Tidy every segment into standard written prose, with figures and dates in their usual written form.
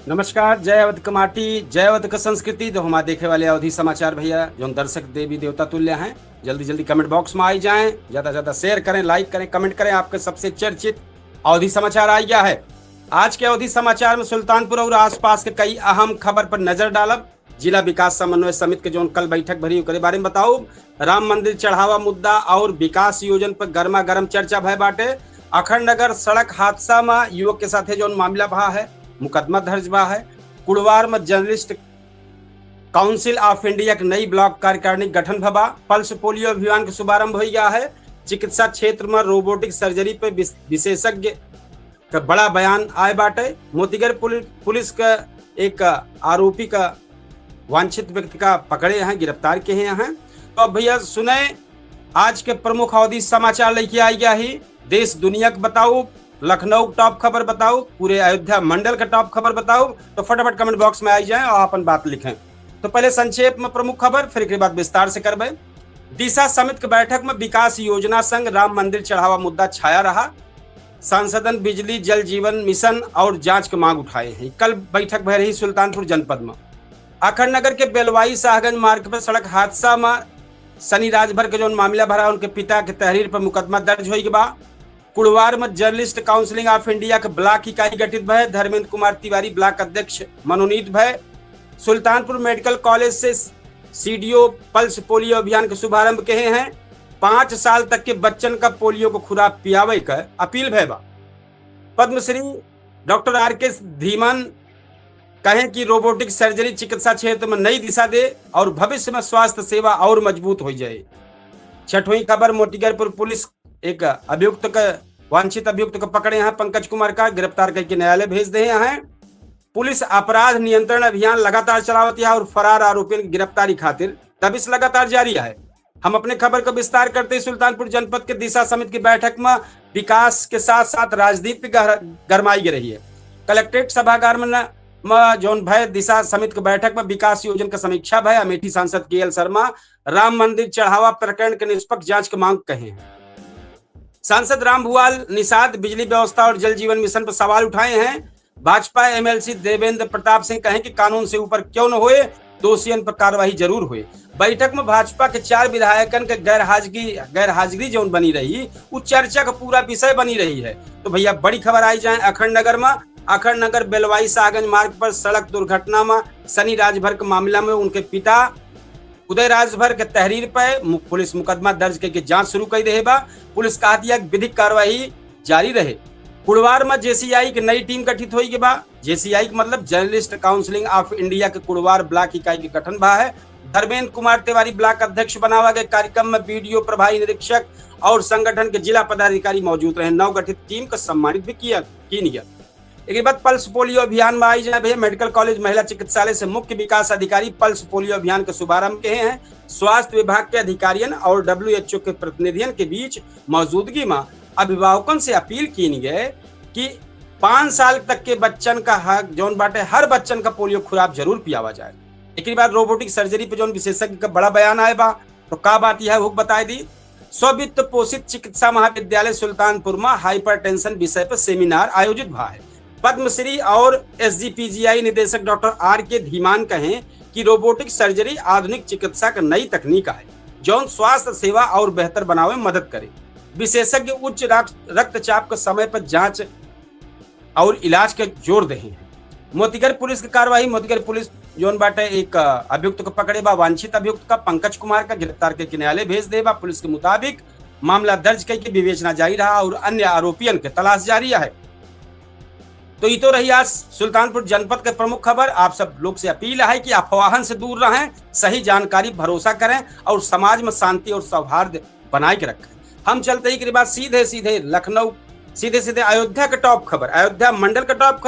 नमस्कार। जय अवध का माटी, जय अवध का संस्कृति। तो हमारे देखे वाले अवधि समाचार भैया जो दर्शक देवी देवता तुल्य हैं, जल्दी जल्दी कमेंट बॉक्स में आई जाएं, ज्यादा से ज्यादा शेयर करें, लाइक करें, कमेंट करें। आपके सबसे चर्चित अवधि समाचार आ गया है। आज के अवधि समाचार में सुल्तानपुर और आसपास के कई अहम खबर पर नजर डालब। जिला विकास समन्वय समिति के जो कल बैठक भरी ओकरे बारे में बताऊ। राम मंदिर चढ़ावा मुद्दा और विकास योजना पर गर्मा गर्म चर्चा भय बाटे। अखंड नगर सड़क हादसा में युवक के साथ जो मामला भा है, मुकदमा दर्ज बा है। कुड़वार में जर्नलिस्ट काउंसिल ऑफ इंडिया के नई ब्लॉक कार्यकारिणी गठन भबा। पल्स पोलियो अभियान का शुभारंभ हो गया है। चिकित्सा क्षेत्र में रोबोटिक सर्जरी पे विशेषज्ञ का बड़ा बयान आए बाटे। मोतीगढ़ पुलिस का एक आरोपी का वांछित व्यक्ति का पकड़े हैं, गिरफ्तार किए हैं। तो अब भैया सुने आज के प्रमुख अवधि समाचार लेके आई गया ही। देश दुनिया का बताओ, लखनऊ टॉप खबर बताओ, पूरे अयोध्या मंडल का टॉप खबर बताओ। तो फटाफट कमेंट बॉक्स में आई जाएं और अपन बात लिखें। तो पहले संक्षेप में प्रमुख खबर, फिर के बाद विस्तार से करबे। दिशा समिति की बैठक में विकास योजना संग राम मंदिर चढ़ावा मुद्दा छाया रहा। सांसदन बिजली जल जीवन मिशन और जांच की मांग उठाए हैं। कल बैठक भर रही सुल्तानपुर जनपद में। अखंड नगर के बेलवाई शाहगंज मार्ग पर सड़क हादसा में शनि राजभर के जो मामला भरा, उनके पिता के तहरीर पर मुकदमा दर्ज हो गया। कुड़वार में जर्नलिस्ट काउंसिलिंग ऑफ इंडिया के ब्लॉक इकाई गठित भय। धर्मेंद्र कुमार तिवारी ब्लॉक अध्यक्ष मनोनीत भय। सुल्तानपुर मेडिकल कॉलेज से सीडीओ पल्स पोलियो अभियान के शुभारंभ कहे हैं। 5 साल तक के बच्चन का पोलियो को खुराक पियावे का अपील भयबा। Padmashri doctor R K. धीमान कहें कि रोबोटिक सर्जरी चिकित्सा क्षेत्र में नई दिशा दे और भविष्य में स्वास्थ्य सेवा और मजबूत हो जाए। छठवीं खबर, मोतीगढ़ पुलिस एक अभियुक्त का वांछित अभियुक्त को पकड़े हैं। पंकज कुमार का गिरफ्तार करके न्यायालय भेज दे हैं। पुलिस अपराध नियंत्रण अभियान लगातार चलावती है और फरार आरोपियों की गिरफ्तारी खातिर दबिश लगातार जारी है। हम अपने खबर का विस्तार करते हैं। सुल्तानपुर जनपद के दिशा समिति की बैठक में विकास के साथ साथ राजनीति गरमाई रही है। कलेक्ट्रेट सभागार में जौन भय दिशा समिति की बैठक में विकास योजना का समीक्षा भय। अमेठी सांसद के.एल. शर्मा राम मंदिर चढ़ावा प्रकरण के निष्पक्ष जांच की मांग कहे हैं। सांसद राम भुआल निषाद बिजली व्यवस्था और जल जीवन मिशन पर सवाल उठाए हैं। भाजपा एमएलसी देवेंद्र प्रताप सिंह कहें कि कानून से ऊपर क्यों न होए, दोषियों पर कार्रवाई जरूर हुए। बैठक में भाजपा के 4 विधायकन के गैर हाजिरी जो बनी रही, उस चर्चा का पूरा विषय बनी रही है। तो भैया बड़ी खबर आई जाए अखंड नगर में। अखंड नगर बेलवाई शाहगंज मार्ग पर सड़क दुर्घटना में शनि राजभर के मामला में उनके पिता उदय राजभर के तहरीर पर पुलिस मुकदमा दर्ज करके जांच शुरू कर रही बा। पुलिस का विधिक कार्रवाई जारी रहे। कुड़वार में जेसीआई की नई टीम गठित हुई बा। जेसीआई का मतलब जर्नलिस्ट काउंसिलिंग ऑफ इंडिया के कुड़वार ब्लॉक इकाई के गठन भा है। धर्मेंद्र कुमार तिवारी ब्लॉक अध्यक्ष बनावा गए। कार्यक्रम में बीडीओ, प्रभारी निरीक्षक और संगठन के जिला पदाधिकारी मौजूद रहे। नवगठित टीम को सम्मानित भी किया गया। एक बात पल्स पोलियो अभियान में आई जाए भैया। मेडिकल कॉलेज महिला चिकित्सालय से मुख्य विकास अधिकारी पल्स पोलियो अभियान का शुभारंभ किए हैं। स्वास्थ्य विभाग के अधिकारियों और WHO के प्रतिनिधियों के बीच मौजूदगी में अभिभावकों से अपील की गई कि 5 साल तक के बच्चन का हक जौन बाटे हर बच्चन का पोलियो खुराक जरूर पियावा जाए। एक बार रोबोटिक सर्जरी पे जौन विशेषज्ञ का बड़ा बयान आए बा, तो का बात यह हुक बताई दी। स्ववित्त पोषित चिकित्सा महाविद्यालय सुल्तानपुर में हाइपरटेंशन विषय पर सेमिनार आयोजित हुआ है। पद्मश्री और SGPGI निदेशक डॉक्टर आर.के. धीमान कहें कि रोबोटिक सर्जरी आधुनिक चिकित्सा का नई तकनीक है जो स्वास्थ्य सेवा और बेहतर बनावे में मदद करे। विशेषज्ञ उच्च रक्तचाप के समय पर जांच और इलाज के जोर दे हैं। मोतीगढ़ पुलिस की कार्रवाई। मोतीगढ़ पुलिस जोन बाटे एक अभियुक्त को पकड़े बा। वांछित अभियुक्त का पंकज कुमार का गिरफ्तार करके न्यायालय भेज दे बा। पुलिस के मुताबिक मामला दर्ज करके विवेचना जारी रहा और अन्य आरोपियों के तलाश जारी है। तो ये तो रही आज सुल्तानपुर जनपद के प्रमुख खबर। आप सब लोग से अपील है कि अफवाहन से दूर रहें, सही जानकारी भरोसा करें और समाज में शांति और सौहार्द बनाए के रखें। हम चलते ही के बाद सीधे सीधे लखनऊ, सीधे सीधे अयोध्या का टॉप खबर, अयोध्या मंडल का टॉप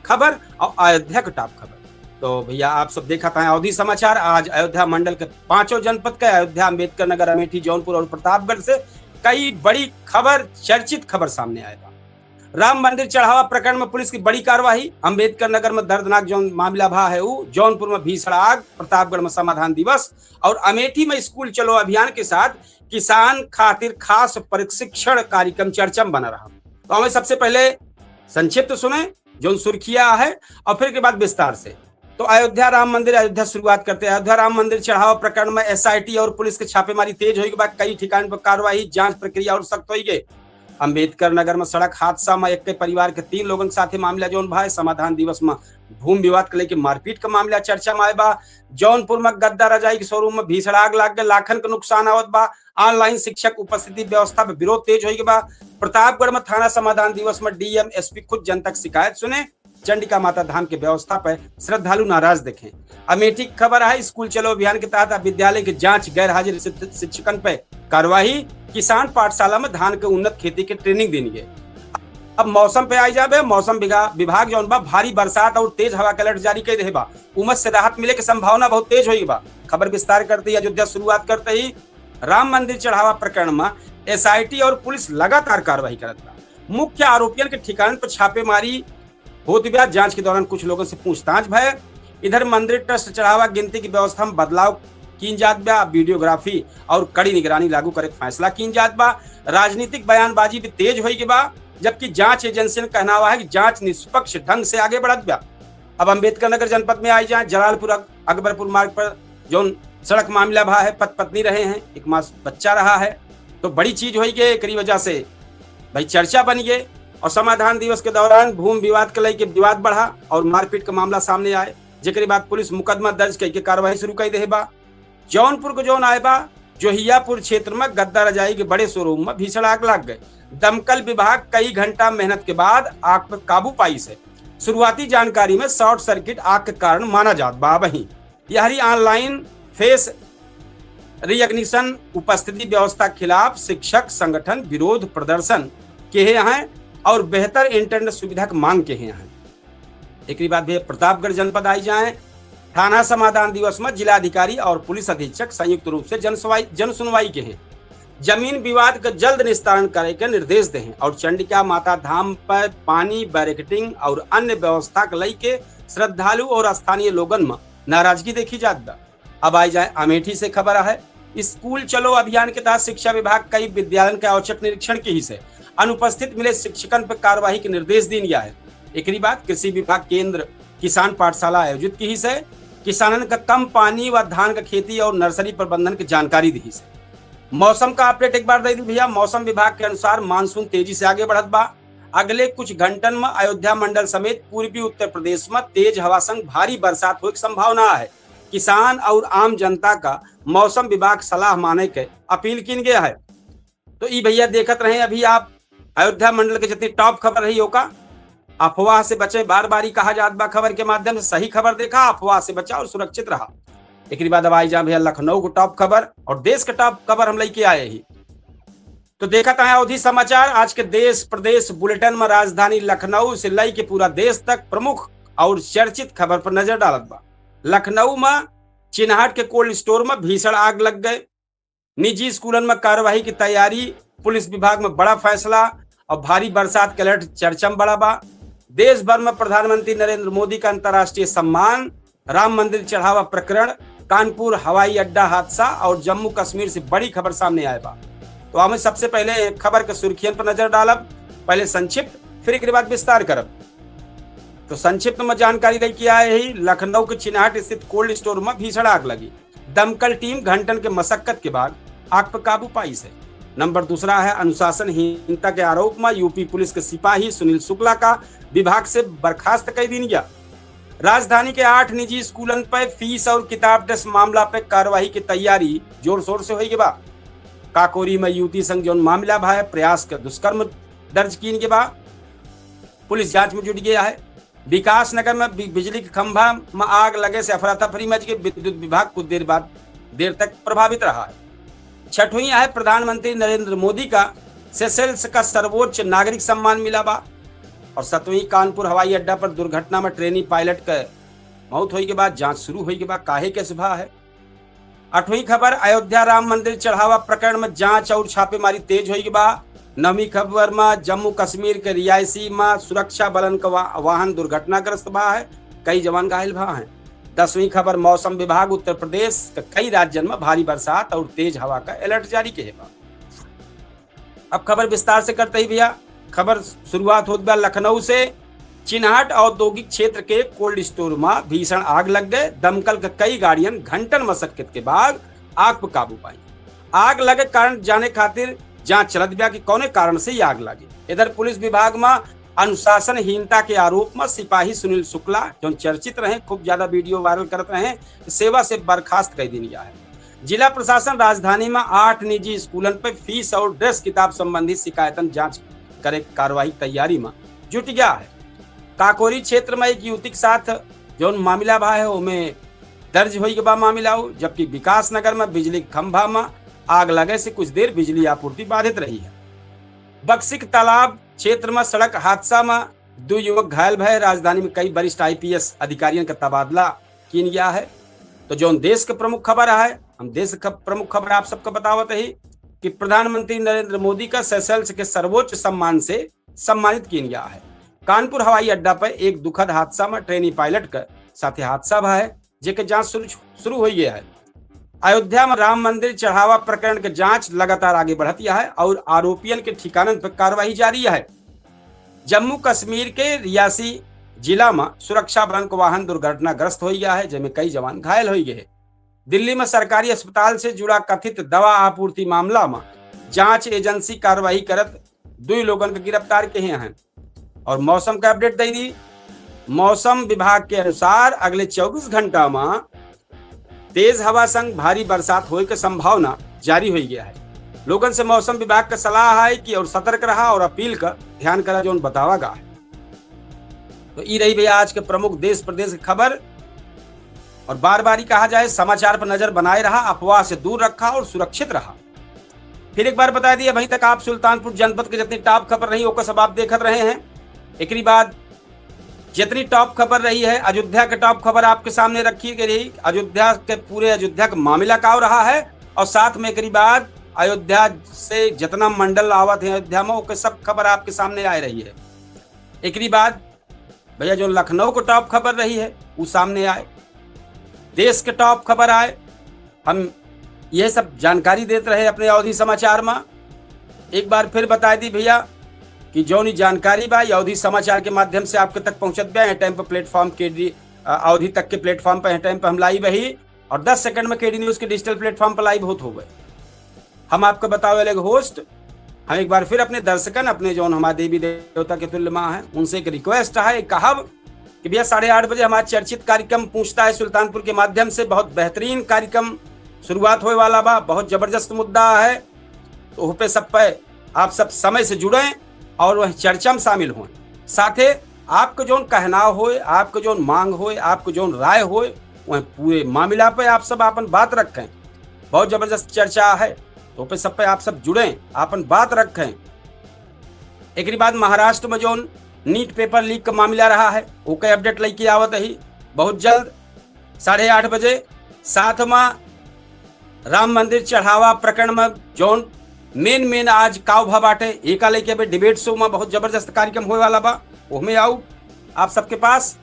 खबर और अयोध्या का टॉप खबर। तो भैया आप सब देखा था अवधि समाचार। आज अयोध्या मंडल के 5 जनपद के अयोध्या, अम्बेडकर नगर, अमेठी, जौनपुर और प्रतापगढ़ से कई बड़ी खबर, चर्चित खबर सामने आएगा। राम मंदिर चढ़ावा प्रकरण में पुलिस की बड़ी कार्रवाई। अम्बेडकर नगर में दर्दनाक जो मामला भा है वो, जौनपुर में भीषण आग, प्रतापगढ़ में समाधान दिवस और अमेठी में स्कूल चलो अभियान के साथ किसान खातिर खास प्रशिक्षण कार्यक्रम चर्चा में बना रहा। तो हमें सबसे पहले संक्षिप्त सुने जो सुर्खिया है और फिर के बाद विस्तार से। तो अयोध्या राम मंदिर, अयोध्या शुरुआत करते हैं। अयोध्या राम मंदिर चढ़ावा प्रकरण में एसआईटी और पुलिस के छापेमारी तेज होने के बाद कई ठिकान पर कार्रवाई, जांच प्रक्रिया और सख्त हुई गई। अंबेडकर नगर में सड़क हादसा में एक परिवार के 3 लोगों के साथ मामला जौन भाई समाधान दिवस में भूमि विवाद के लेके मारपीट का मामला चर्चा में आए बा। जौनपुर में गद्दा रजाई के शोरूम में भीषण आग लाग गए, लाखन का नुकसान आवत बा। ऑनलाइन शिक्षक उपस्थिति व्यवस्था पे विरोध तेज हो बा। प्रतापगढ़ में थाना समाधान दिवस में डीएम एसपी खुद जनता की शिकायत सुने। चंडिका माता धाम की व्यवस्था पर श्रद्धालु नाराज देखें। अमेठी की खबर है, स्कूल चलो अभियान के तहत विद्यालय की जांच, गैर हाजिर शिक्षकन पे कार्रवाई। किसान पाठशाला में धान के उन्नत खेती की ट्रेनिंग देंगे। अब मौसम पे आई जाबे। मौसम विभाग जौन बा भारी बरसात और तेज हवा का अलर्ट जारी कर दे बा। उमस से राहत मिले की संभावना बहुत तेज हुई बा। खबर विस्तार करते ही अयोध्या शुरुआत करते ही राम मंदिर चढ़ावा प्रकरण में एसआईटी और पुलिस लगातार कार्रवाई करत बा। मुख्य आरोपियों के ठिकाने पर छापेमारी होती बा। जांच के दौरान कुछ लोगों से पूछताछ भय। इधर मंदिर ट्रस्ट चढ़ावा गिनती की व्यवस्था में बदलाव की जात बा। वीडियोग्राफी और कड़ी निगरानी लागू करे फैसला की जात बा। राजनीतिक बयानबाजी भी तेज हुई बा, जबकि जांच एजेंसी ने कहना हुआ है कि जांच निष्पक्ष ढंग से आगे बढ़त बा। अब अंबेडकर नगर जनपद में आई जाए, जलालपुर अकबरपुर मार्ग पर जो सड़क मामला भा है, पत्नी रहे हैं, 1 मास बच्चा रहा है, तो बड़ी चीज हुई गई। एक वजह से भाई चर्चा बन गई और समाधान दिवस के दौरान भूमि विवाद के लेके विवाद बढ़ा और मारपीट का मामला सामने आए, जेकरे बाद पुलिस मुकदमा दर्ज करके कार्रवाई शुरू कर दे बा। जौनपुर को जोन आए बा, जोहियापुर क्षेत्र में गद्दा रजाई के बड़े शोरूम में भीषण आग लग गए। दमकल विभाग कई घंटा मेहनत के बाद आग पर काबू पाई से। शुरुआती जानकारी में शॉर्ट सर्किट आग के कारण माना जात बा। वहीं यही ऑनलाइन फेस रिकग्निशन उपस्थिति व्यवस्था के खिलाफ शिक्षक संगठन विरोध प्रदर्शन के हैं और बेहतर इंटरनेट सुविधा की मांग के हैं। एक बाद भी प्रतापगढ़ जनपद आई जाए। थाना समाधान दिवस में जिलाधिकारी और पुलिस अधीक्षक संयुक्त रूप से जन सुनवाई के हैं। जमीन विवाद का जल्द निस्तारण करे के निर्देश दें और चंडिका माता धाम पर पानी, बैरिकेडिंग और अन्य व्यवस्था के लेके श्रद्धालु और स्थानीय लोगन में नाराजगी देखी जाती। अब आई जाए अमेठी से खबर है। स्कूल चलो अभियान के तहत शिक्षा विभाग कई विद्यालयों के औचक निरीक्षण की ही से अनुपस्थित मिले शिक्षकन पर कार्यवाही के निर्देश दिया गया है। एक बात कृषि विभाग केंद्र किसान पाठशाला आयोजित की ही से किसानन का कम पानी व धान का खेती और नर्सरी प्रबंधन की जानकारी दी से। मौसम का अपडेट एक बार दे दी भैया। मौसम विभाग के अनुसार मानसून तेजी से आगे बढ़त बा। अगले कुछ घंटन में अयोध्या मंडल समेत पूर्वी उत्तर प्रदेश में तेज हवा संग भारी बरसात होने की संभावना है। किसान और आम जनता का मौसम विभाग सलाह माने के अपील की गया है। तो ई भैया देखत रहे अभी आप अयोध्या मंडल के जितनी टॉप खबर रही होगा। अफवाह से बचे, बार बारी कहा जात बा खबर के माध्यम से। सही खबर देखा, अफवाह से बचा और सुरक्षित रहा। एक बाद अब आई जा भैया लखनऊ को टॉप खबर और देश के टॉप खबर हम लेके आए ही। तो देखा था अवधि समाचार आज के देश प्रदेश बुलेटिन में राजधानी लखनऊ से लई के पूरा देश तक प्रमुख और चर्चित खबर पर नजर डालत बा। लखनऊ में चिन्हाट के कोल्ड स्टोर में भीषण आग लग गए। निजी स्कूलन में कार्यवाही की तैयारी, पुलिस विभाग में बड़ा फैसला और भारी बरसात के अलर्ट चर्चा में बड़ा बा। देश भर में प्रधानमंत्री नरेंद्र मोदी का अंतर्राष्ट्रीय सम्मान, राम मंदिर चढ़ावा प्रकरण, कानपुर हवाई अड्डा हादसा और जम्मू कश्मीर से बड़ी खबर सामने आए बा। तो हमें सबसे पहले खबर के सुर्खियन पर नजर डालब। पहले संक्षिप्त, फिर एक बाद विस्तार करब। तो संक्षिप्त में जानकारी दे कि आए ही लखनऊ के चिन्हाट स्थित कोल्ड स्टोर में भीषण आग लगी। दमकल टीम घंटन के मशक्कत के बाद आग पर काबू पाई से। नंबर दूसरा है अनुशासनहीनता के आरोप में यूपी पुलिस के सिपाही सुनील शुक्ला का विभाग से बर्खास्त कर दिया गया। राजधानी के 8 निजी स्कूलन पर फीस और किताब टेस्ट मामला पर कार्रवाई की तैयारी जोर शोर से हुई के बाद काकोरी में युवती संग जौन मामला भाई प्रयास का दुष्कर्म दर्ज किए के बाद पुलिस जांच में जुट गया है। विकास नगर में बिजली के खंभा में आग लगे से अफरा तफरी मच गई। विद्युत विभाग कुछ देर तक प्रभावित रहा है। छठवीं है प्रधानमंत्री नरेंद्र मोदी का सेशेल्स का सर्वोच्च नागरिक सम्मान मिला बा। और 7वीं कानपुर हवाई अड्डा पर दुर्घटना में ट्रेनी पायलट के मौत होने के बाद जांच शुरू हुई के बाद काहे के सुबह है। 8वीं खबर अयोध्या राम मंदिर चढ़ावा प्रकरण में जांच और छापेमारी तेज हुई के बाद। 9वीं खबर में जम्मू कश्मीर के रियासी में सुरक्षा बलन का वाहन दुर्घटनाग्रस्त बा है, कई जवान घायल भा हैं। 10वीं खबर मौसम विभाग उत्तर प्रदेश के कई राज्यों में भारी बरसात और तेज हवा का अलर्ट जारी किए बा। अब खबर विस्तार से करते ही भैया खबर शुरुआत होती बा लखनऊ से। चिन्हाट औद्योगिक क्षेत्र के कोल्ड स्टोर में भीषण आग लग गए। दमकल के कई गाड़ियन घंटन मशक्कत के बाद आग पर काबू पाई। आग लगे कारण जाने खातिर जांच चलत बिया कि कौने कारण से ये आग लगी। इधर पुलिस विभाग में अनुशासनहीनता के आरोप में सिपाही सुनील शुक्ला जो चर्चित रहे, खूब ज्यादा वीडियो वायरल करते रहे, सेवा से बर्खास्त कर दी गया है। जिला प्रशासन राजधानी में 8 निजी स्कूलन पर फीस और ड्रेस किताब संबंधी शिकायतन जांच करे कार्यवाही तैयारी में जुट गया है। काकोरी क्षेत्र में एक युवती के साथ जो मामला बा है उसमें दर्ज हुई के बा मामला हो, जबकि विकास नगर में बिजली खंभा में आग लगे से कुछ देर बिजली आपूर्ति बाधित रही है। बक्सिक तालाब क्षेत्र में सड़क हादसा में 2 युवक घायल भय। राजधानी में कई वरिष्ठ IPS अधिकारियों का तबादला किया गया है। तो जो देश के प्रमुख खबर है, हम देश का प्रमुख खबर आप सबको बतावत है कि प्रधानमंत्री नरेंद्र मोदी का सेशल्स के सर्वोच्च सम्मान से सम्मानित किया गया है। कानपुर हवाई अड्डा पर एक दुखद हादसा में ट्रेनी पायलट का साथ हादसा भा है, जेके जांच शुरू हो गया है। अयोध्या में राम मंदिर चढ़ावा प्रकरण के जांच लगातार आगे बढ़ती है और आरोपियों के ठिकानन पर कार्रवाई जारी है। जम्मू कश्मीर के रियासी जिला में सुरक्षा बल को वाहन दुर्घटनाग्रस्त हो गया है, जिसमें कई जवान घायल हो गए। दिल्ली में सरकारी अस्पताल से जुड़ा कथित दवा आपूर्ति मामला में जांच एजेंसी कार्रवाई करत 2 लोगों को गिरफ्तार किए हैं। और मौसम का अपडेट दे दी। मौसम विभाग के अनुसार अगले 24 घंटा में तेज हवा संग भारी बरसात होने की संभावना जारी हो गया है। लोगों से मौसम विभाग का सलाह है कि और सतर्क रहा और अपील का ध्यान करा जो बतावा गया है। तो ये रही भैया आज के प्रमुख देश प्रदेश की खबर। और बार बार ही कहा जाए, समाचार पर नजर बनाए रहा, अफवाह से दूर रखा और सुरक्षित रहा। फिर एक बार बता दिया, अभी तक आप सुल्तानपुर जनपद के जितनी टॉप खबर रही वो सब आप देखते रहे हैं। एक बाद जितनी टॉप खबर रही है, अयोध्या के टॉप खबर आपके सामने रखी गई। अयोध्या के पूरे अयोध्या का मामला का रहा है और साथ में एक बाद अयोध्या से जितना मंडल आवत है अयोध्या में वो सब खबर आपके सामने आ रही है। एक बाद भैया जो लखनऊ को टॉप खबर रही है वो सामने आए, देश के टॉप खबर आए। हम यह सब जानकारी देते रहे अपने अवधि समाचार में। एक बार फिर बता दी भैया कि जो जानकारी बा अवधि समाचार के माध्यम से आपके तक पहुंचत बा। टाइम पर प्लेटफॉर्म के अवधि तक के प्लेटफॉर्म पर टाइम पर हम लाइव ही और 10 सेकंड में KD न्यूज के डिजिटल प्लेटफॉर्म पर लाइव हो गए। हम आपको बताओ वाले होस्ट, हम एक बार फिर अपने दर्शकन, अपने जो हमारे देवी देवता के तुल्य माँ है, उनसे एक रिक्वेस्ट है, एक कहब कि भैया 8:30 बजे हमारा चर्चित कार्यक्रम पूछता है सुल्तानपुर के माध्यम से। बहुत बेहतरीन कार्यक्रम शुरुआत होने वाला बा, बहुत जबरदस्त मुद्दा है। तो वह पे सब पे आप सब समय से जुड़े और वह चर्चा में शामिल हों। साथ ही आपको जो कहना हो, आपको जो मांग हो, आपको जो राय हो, वह पूरे मामला पे आप सब अपन बात रखें। बहुत जबरदस्त चर्चा है, तो पे सब पे आप सब जुड़े, अपन बात रखें। एक बाद महाराष्ट्र में जो नीट पेपर लीक का मामला रहा है वो का अपडेट लेके आवत ही बहुत जल्द 8:30 बजे। साथ में राम मंदिर चढ़ावा प्रकरण में जो मेन आज काव भा बाटे एक लेके अभी डिबेट शो में बहुत जबरदस्त कार्यक्रम होने वाला बा, वो में आऊ आप सबके पास।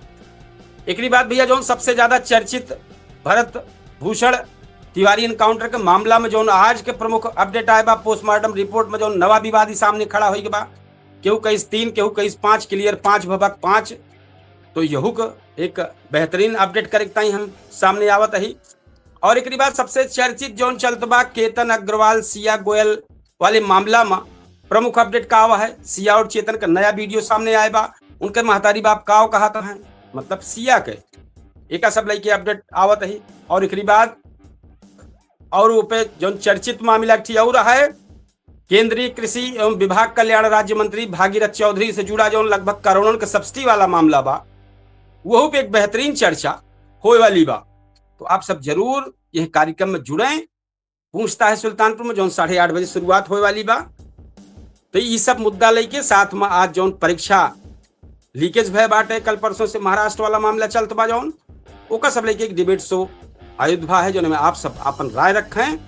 एक बात भैया जो सबसे ज्यादा चर्चित भरत भूषण तिवारी एनकाउंटर के मामला में जो आज के प्रमुख अपडेट आए बा, पोस्टमार्टम रिपोर्ट में जो नवा विवादी सामने खड़ा हुई के बा, केहू कहीं 3 केहू कहीं 5 क्लियर 5 भबक 5। तो यहू का एक बेहतरीन अपडेट करेक्ट हम सामने आवत ही। और एक बात सबसे चर्चित जो चलत बा, केतन अग्रवाल सिया गोयल वाले मामला में प्रमुख अपडेट का आवा है। सिया और चेतन का नया वीडियो सामने आए बा, उनके महतारी बाप काव कहा था है, मतलब सिया के एक सब लेके अपडेट आवत ही। और एक बात और वो पे जो चर्चित मामला थी और है, केंद्रीय कृषि एवं विभाग कल्याण राज्य मंत्री भागीरथ चौधरी से जुड़ा जो लगभग करोड़ों के सब्सिडी वाला मामला बा, वह पे एक बेहतरीन चर्चा होने वाली बा। तो आप सब जरूर यह कार्यक्रम में जुड़े। पूछता है सुल्तानपुर में जो 8:30 बजे शुरुआत होने वाली बा। तो ये सब मुद्दा लेके साथ में आज जो परीक्षा लीकेज भय बाटे, कल परसों से महाराष्ट्र वाला मामला चलत बा जौन, ओका सब लेके एक डिबेट शो अयोध्या है, जो में आप सब अपन राय रखें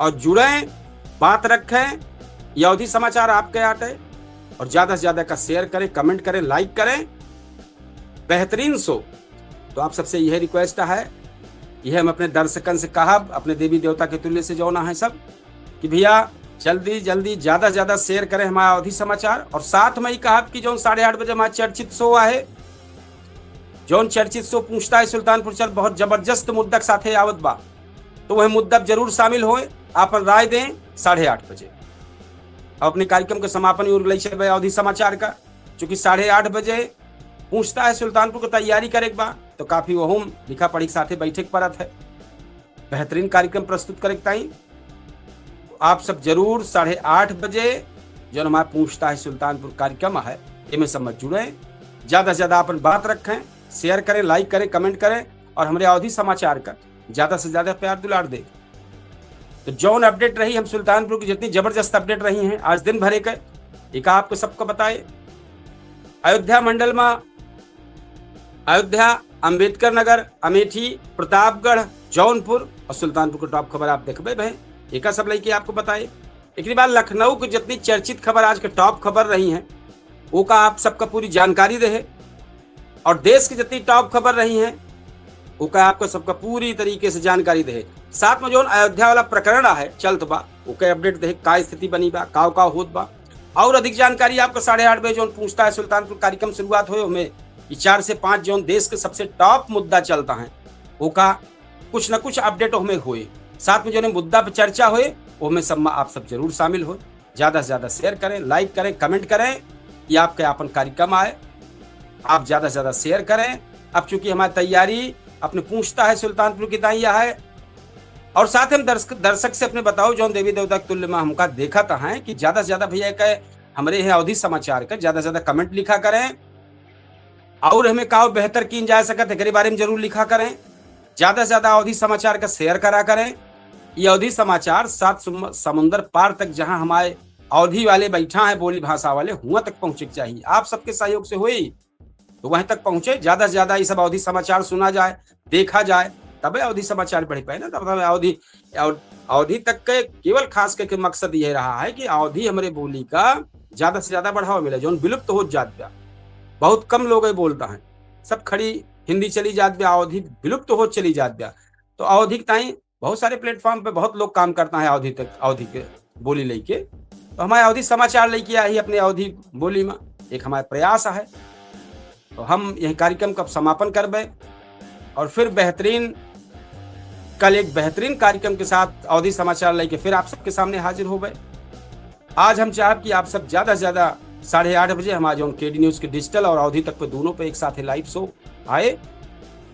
और जुड़े, बात रखें। ये अवधि समाचार आपके आटे और ज्यादा से ज्यादा का शेयर करें, कमेंट करें, लाइक करें। बेहतरीन शो। तो आप सबसे यह रिक्वेस्ट है, यह हम अपने दर्शकन से कहा, अपने देवी देवता के तुल्य से जोना है सब, कि भैया जल्दी जल्दी ज्यादा से ज्यादा शेयर करें हमारा अवधि समाचार। और साथ में ही कहा कि जो 8:30 बजे हमारा चर्चित शो है, जौन चर्चित शो पूछता है सुल्तानपुर चल बहुत जबरदस्त मुद्दा के साथे आवत बा, तो वह मुद्दा जरूर शामिल होए, अपन राय दें 8:30 बजे। अपने कार्यक्रम के समापन और अवधि समाचार का, चूंकि 8:30 बजे पूछता है सुल्तानपुर को तैयारी करे बा, तो काफी वहम लिखा पढ़ी के साथे बैठे परत है, बेहतरीन कार्यक्रम प्रस्तुत करे ताई। आप सब जरूर 8:30 बजे जो हमारा पूछता है सुल्तानपुर कार्यक्रम है, इनमें सब मत जुड़े, ज्यादा से ज्यादा अपन बात रखें, शेयर करें, लाइक करें, कमेंट करें और हमारे अवधि समाचार का ज्यादा से ज्यादा प्यार दुलार दे। तो जौन अपडेट रही हम सुल्तानपुर की जितनी जबरदस्त अपडेट रही हैं आज दिन भर एक आपको सबको बताए। अयोध्या मंडल में अयोध्या, अंबेडकर नगर, अमेठी, प्रतापगढ़, जौनपुर और सुल्तानपुर की टॉप खबर आप देखबे भाई, एक सब लेके आपको बताए। एक बार लखनऊ की जितनी चर्चित खबर आज के टॉप खबर रही हैं वो का आप सबका पूरी जानकारी रहे, और देश की जितनी टॉप खबर रही हैं वो का आपको सबका पूरी तरीके से जानकारी रहे। साथ में जो अयोध्या वाला प्रकरण है चलत बा वो के अपडेट दे, का स्थिति बनी बा, का होत बा, और अधिक जानकारी आपको 8:30 बजे जो पूछता है सुल्तानपुर कार्यक्रम शुरुआत हो में 4 से 5 जो देश के सबसे टॉप मुद्दा चलता है वो का कुछ न कुछ अपडेट हमें हुए, साथ में जो मुद्दा पर चर्चा हुए वो में सब आप सब जरूर शामिल हो। ज्यादा से ज्यादा शेयर करें, लाइक करें, कमेंट करें, ये आपके अपन कार्यक्रम आए, आप ज्यादा से ज्यादा शेयर करें। अब चूंकि हमारी तैयारी अपने पूछता है सुल्तानपुर की दाइया है, और साथ हम दर्शक से अपने बताओ जो देवी देवता के तुल्य में हमका देखा था है कि ज्यादा से ज्यादा भैया का हमारे यहाँ अवधि समाचार का ज्यादा से ज्यादा कमेंट लिखा करें, और हमें का बेहतर की जा सकते है बारे में जरूर लिखा करें। ज्यादा से ज्यादा अवधि समाचार का शेयर करा करें। ये अवधि समाचार 7 समुंदर पार तक जहां हमारे अवधि वाले बैठा है, बोली भाषा वाले, वहां तक पहुंचे चाहिए। आप सबके सहयोग से हुई तो वहीं तक पहुंचे, ज्यादा से ज्यादा ये सब अवधि समाचार सुना जाए, देखा जाए, तबे अवधि समाचार बढ़ पाए ना। तब अवधि तक के केवल खास करके मकसद ये रहा है कि अवधि हमारे बोली का ज्यादा से ज्यादा बढ़ावा मिले, जो विलुप्त हो जात गया, बहुत कम लोग बोलता है, सब खड़ी हिंदी चली जात गया, अवधि विलुप्त हो चली जात गया। तो अवधि ताई बहुत सारे प्लेटफॉर्म पे बहुत लोग काम करता है अवधि तक, अवधि के बोली लेके, तो हमारे अवधि समाचार लेके आई अपने अवधि बोली में एक हमारा प्रयास है। तो हम यह कार्यक्रम का समापन करबे और फिर कल एक बेहतरीन कार्यक्रम के साथ अवधि समाचार लेके फिर आप सबके सामने हाजिर हो गए। आज हम चाहब कि आप सब ज्यादा से ज्यादा 8:30 बजे हमारे जो केडी न्यूज के डिजिटल और अवधि तक पे दोनों पे एक साथ लाइव शो आए,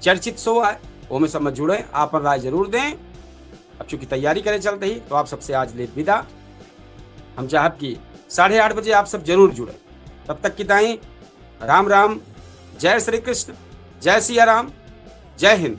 चर्चित शो आए, वो में सब में जुड़े, आप राय जरूर दें। अब चूंकि तैयारी करें चलते ही, तो आप सबसे आज ले विदा। हम चाहब कि 8:30 बजे आप सब जरूर जुड़े। तब तक की ताई राम राम, जय श्री कृष्ण, जय सिया राम, जय हिंद।